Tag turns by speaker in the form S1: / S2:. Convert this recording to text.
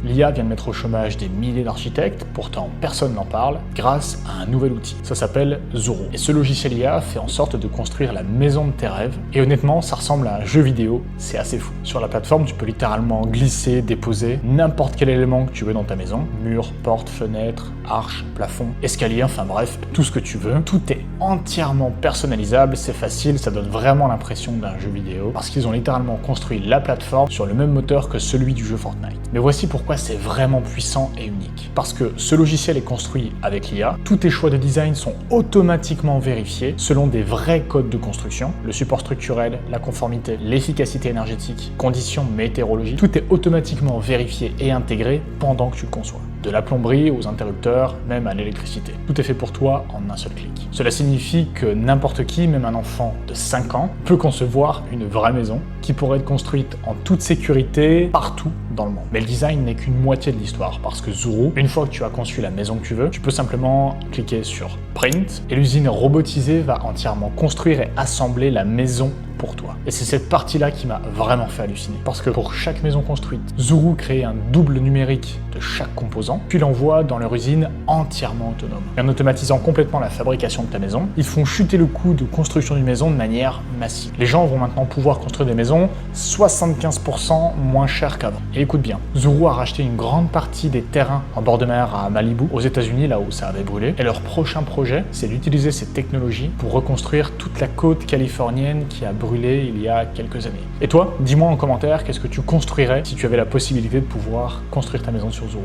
S1: L'IA vient de mettre au chômage des milliers d'architectes, pourtant personne n'en parle, grâce à un nouvel outil. Ça s'appelle Zuru. Et ce logiciel IA fait en sorte de construire la maison de tes rêves. Et honnêtement, ça ressemble à un jeu vidéo, c'est assez fou. Sur la plateforme, tu peux littéralement glisser, déposer n'importe quel élément que tu veux dans ta maison. Mur, porte, fenêtre, arche, plafond, escalier, enfin bref, tout ce que tu veux. Tout est entièrement personnalisable, c'est facile, ça donne vraiment l'impression d'un jeu vidéo parce qu'ils ont littéralement construit la plateforme sur le même moteur que celui du jeu Fortnite. Mais voici pourquoi c'est vraiment puissant et unique. Parce que ce logiciel est construit avec l'IA, tous tes choix de design sont automatiquement vérifiés selon des vrais codes de construction, le support structurel, la conformité, l'efficacité énergétique, conditions météorologiques, tout est automatiquement vérifié et intégré pendant que tu le conçois. De la plomberie aux interrupteurs, même à l'électricité. Tout est fait pour toi en un seul clic. Cela signifie que n'importe qui, même un enfant de 5 ans, peut concevoir une vraie maison qui pourrait être construite en toute sécurité partout dans le monde. Mais le design n'est qu'une moitié de l'histoire parce que Zuru, une fois que tu as conçu la maison que tu veux, tu peux simplement cliquer sur Print et l'usine robotisée va entièrement construire et assembler la maison pour toi. Et c'est cette partie-là qui m'a vraiment fait halluciner. Parce que pour chaque maison construite, Zuru crée un double numérique de chaque composant, puis l'envoie dans leur usine entièrement autonome. Et en automatisant complètement la fabrication de ta maison, ils font chuter le coût de construction d'une maison de manière massive. Les gens vont maintenant pouvoir construire des maisons 75% moins chères qu'avant. Et écoute bien, Zuru a racheté une grande partie des terrains en bord de mer à Malibu, aux États-Unis, là où ça avait brûlé. Et leur prochain projet, c'est d'utiliser cette technologie pour reconstruire toute la côte californienne qui a brûlé il y a quelques années. Et toi, dis-moi en commentaire qu'est-ce que tu construirais si tu avais la possibilité de pouvoir construire ta maison sur Zuru.